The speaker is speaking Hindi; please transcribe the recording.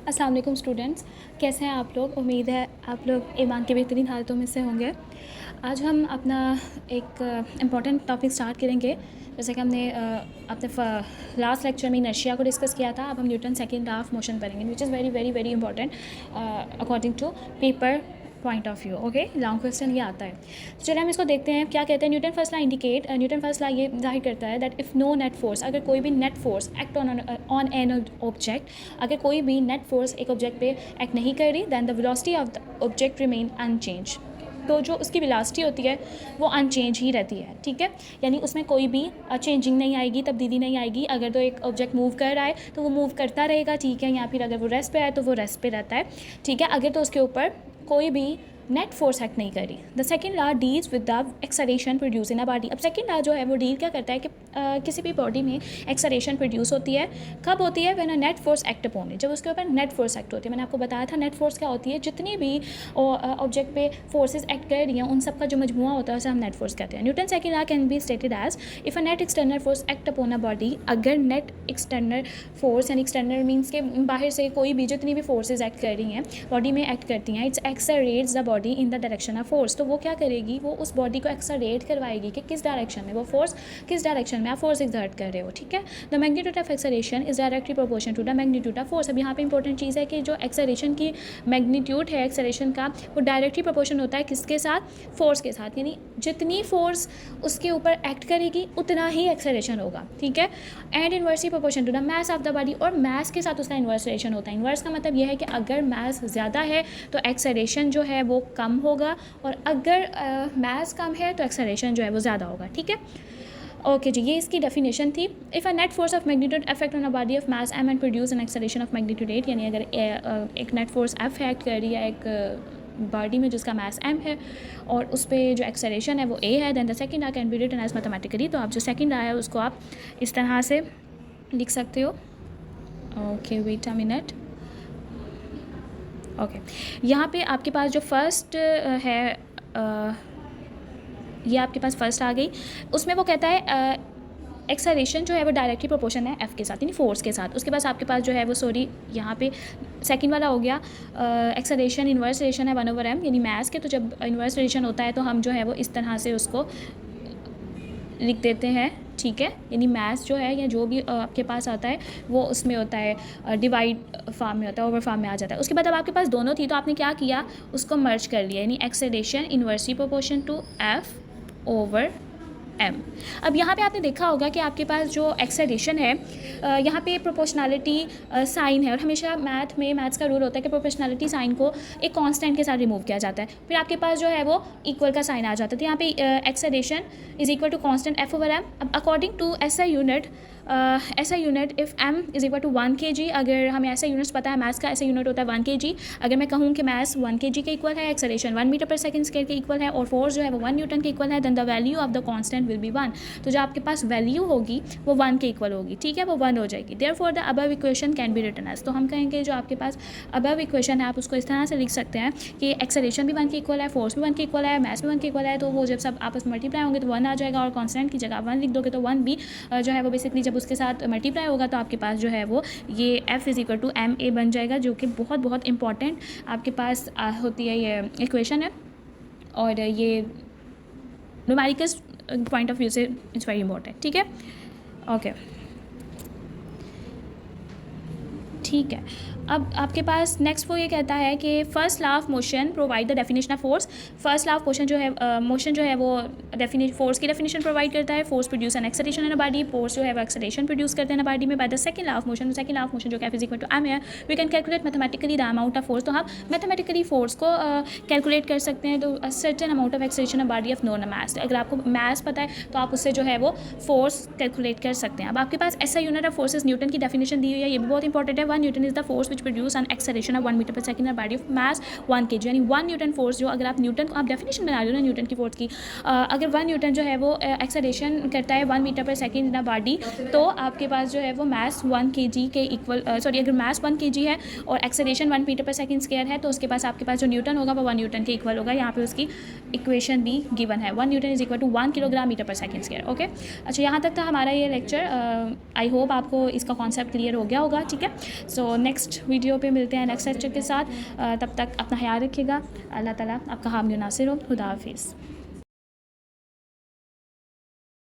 अस्सलाम वालेकुम स्टूडेंट्स, कैसे हैं आप लोग। उम्मीद है आप लोग ईमान की बेहतरीन हालतों में से होंगे। आज हम अपना एक इम्पॉर्टेंट टॉपिक स्टार्ट करेंगे। जैसे कि हमने अपने लास्ट लेक्चर में इनर्शिया को डिस्कस किया था, अब हम Newton second law of motion पढ़ेंगे, which is very very very important according to paper point of view. Okay, long question ये आता है। तो चलिए हम इसको देखते हैं क्या कहते हैं। न्यूटन फर्स्ट लॉ ये जाहिर करता है that if no net force, अगर कोई भी net force act on an object, अगर कोई भी नेट फोर्स एक ऑब्जेक्ट पे एक्ट नहीं कर रही, then the velocity of the object remain unchanged. तो जो उसकी वेलोसिटी होती है वो अनचेंज ही रहती है, ठीक है। यानी उसमें कोई भी चेंजिंग नहीं आएगी, तब्दीली नहीं आएगी। अगर तो एक ऑब्जेक्ट मूव कर रहा है तो वो मूव करता रहेगा, ठीक है, या फिर अगर वो रेस्ट पे है तो वो रेस्ट पे रहता है, ठीक है। अगर तो उसके ऊपर कोई भी नेट फोर्स एक्ट नहीं करी। The second law deals with the acceleration produce in a body. अब सेकेंड लॉ जो है वो डील क्या करता है कि किसी भी बॉडी में एक्सलेशन प्रोड्यूस होती है। कब होती है? When a net force act upon it, जब उसके ऊपर नेट फोर्स एक्ट होती है। मैंने आपको बताया था नेट फोर्स क्या होती है, जितनी भी ऑब्जेक्ट पे फोर्सेज एक्ट कर रही हैं उन सब का जो मजमुआ होता है उसे हम नेट फोर्स कहते हैं। Newton second law can be stated as if a net external force act upon a body, अगर नेट एक्सटर्नल फोर्स यानी एक्सटर्नल मीन्स के बाहर से कोई भी जितनी भी फोर्सेज एक्ट कर रही हैं बॉडी में एक्ट करती हैं, it's accelerates the body in the direction of force. तो वो क्या करेगी, वो उस बॉडी को एक्सलरेट करवाएगी कि किस डायरेक्शन में वो फोर्स, किस डायरेक्शन में आप फोर्स एक्सर्ट कर रहे हो, ठीक है। The magnitude of acceleration is directly proportion to the magnitude of force. अब यहाँ पे इंपॉर्टेंट चीज़ है कि जो एक्सलेशन की मैग्नीट्यूड है एक्सलेशन का, वो डायरेक्टली प्रोपोर्शन होता है किसके साथ? फोर्स के साथ। यानी जितनी फोर्स उसके ऊपर एक्ट करेगी उतना ही एक्सलेशन होगा, ठीक है। And inversely proportion to the mass of the body, और मास के साथ उसका इन्वर्स रिलेशन होता है। इन्वर्स का मतलब यह है कि अगर मास ज़्यादा है तो एक्सलेशन जो है वो कम होगा, और अगर मास कम है तो एक्सलेशन जो है वो ज़्यादा होगा, ठीक है। ओके जी, ये इसकी डेफिनेशन थी। If a net force of magnitude effect on a body of mass M and produce an acceleration of magnitude 8, यानी अगर एक नेट फोर्स एफ एक्ट कर रही है एक बॉडी में जिसका मास m है और उस पर जो एक्सलेशन है वो a है, then the second law can be written as mathematically. तो आप जो सेकंड लॉ है उसको आप इस तरह से लिख सकते हो। Okay, wait a minute. Okay, यहाँ पे आपके पास जो फर्स्ट है ये आपके पास फर्स्ट आ गई। उसमें वो कहता है एक्सलेशन जो है वो डायरेक्टली प्रोपोर्शन है एफ़ के साथ, यानी फोर्स के साथ। उसके पास आपके पास जो है वो यहाँ पे सेकंड वाला हो गया एक्सलेशन इन्वर्स रिलेशन है 1/m यानी मास के। तो जब इन्वर्स रिलेशन होता है तो हम जो है वो इस तरह से उसको लिख देते हैं, ठीक है। यानी मास जो है या जो भी आपके पास आता है वो उसमें होता है डिवाइड फॉर्म में होता है, ओवर फॉर्म में आ जाता है। उसके बाद अब आपके पास दोनों थी तो आपने क्या किया, उसको मर्ज कर लिया, यानी acceleration inversely proportion to F over m। अब यहाँ पे आपने देखा होगा कि आपके पास जो एक्सलेशन है यहाँ पे प्रोपोर्शनलिटी साइन है, और हमेशा मैथ्स का रूल होता है कि प्रोपोर्शनलिटी साइन को एक कांस्टेंट के साथ रिमूव किया जाता है, फिर आपके पास जो है वो इक्वल का साइन आ जाता है। तो यहाँ पे acceleration is equal to constant f over m। अब according to SI unit if m is equal to 1 kg, अगर हमें ऐसा यूनिट्स पता है, मैथ्स का ऐसा यूनिट होता है 1 kg। अगर मैं कहूँ कि मैथ्स 1 kg के इक्वल है, acceleration 1 metre per second square के इक्वल है, और फोर्स जो है वो 1 न्यूटन के इक्वल है, then the value of the constant will be 1। तो जो आपके पास वैल्यू होगी वो 1 के इक्वल होगी, ठीक है, वो 1 हो जाएगी। Therefore the above equation can be written as. तो हम कहेंगे जो आपके पास अबव इक्वेशन है आप उसको इस तरह से लिख सकते हैं कि एक्सलेशन भी 1 के इक्वल है, फोर्स भी 1 के इक्वल है, मैथ्स भी 1 के इक्वल है। तो वो जब सब आपस में मल्टीप्लाई होंगे तो 1 आ जाएगा, और कांस्टेंट की जगह 1 लिख दोगे तो 1 भी जो है वो बेसिकली जब उसके साथ मल्टीप्लाई होगा तो आपके पास जो है वो ये f is equal to M A बन जाएगा, जो कि बहुत बहुत इंपॉर्टेंट आपके पास होती है ये इक्वेशन है। और ये न्यूमेरिकल पॉइंट ऑफ व्यू से इट्स वेरी इंपॉर्टेंट, ठीक है। ओके, ठीक है। अब आपके पास नेक्स्ट वो ये कहता है कि first law of motion provide the definition of force. First law of motion जो है मोशन जो है वो फोर्स की डेफिनेशन प्रोवाइड करता है। Force produce an acceleration in a body, force जो है वो एक्सलेशन प्रोड्यूस करते हैं बॉडी में by the second law of motion. Second law of motion जो है फिजिकल टू एम है, we can calculate mathematically the amount of force. तो हम मैथमेटिकली फोर्स को कैलकुलेट कर सकते हैं। तो certain amount of acceleration a body of known mass, अगर आपको मास पता है तो आप उससे जो है वो फोर्स कैलकुलेट कर सकते हैं। अब आपके पास ऐसा यूनिट ऑफ फोर्सेस न्यूटन की डेफिनेशन दी हुई है, ये भी बहुत इंपॉर्टेंट है। 1 Newton is the force produce an acceleration of 1 metre per second body of mass 1 kg, यानी 1 न्यूटन फोर्स जो, अगर आप न्यूटन को आप डेफिनेशन बना रहे हो ना न्यूटन की फोर्स की, अगर 1 न्यूटन जो है वो एक्सलेशन करता है 1 metre per second in body, तो आपके पास जो है वो मास 1 kg के इक्वल अगर मास 1 kg है और acceleration 1 metre per second square है तो उसके पास आपके पास जो न्यूटन होगा वो 1 न्यूटन के इक्वल होगा। यहाँ पे उसकी इक्वेशन भी गिवन है, 1 Newton is equal to 1 kilogram metre per second square. Okay, अच्छा, यहाँ तक था हमारा ये लेक्चर। आई होप आपको इसका कॉन्सेप्ट क्लियर हो गया होगा, ठीक है। सो नेक्स्ट वीडियो पे मिलते हैं नेक्स्ट लेक्चर के साथ। तब तक अपना ख्याल रखिएगा। अल्लाह ताला आपका हामी और नासिर हो। खुदा हाफिज़।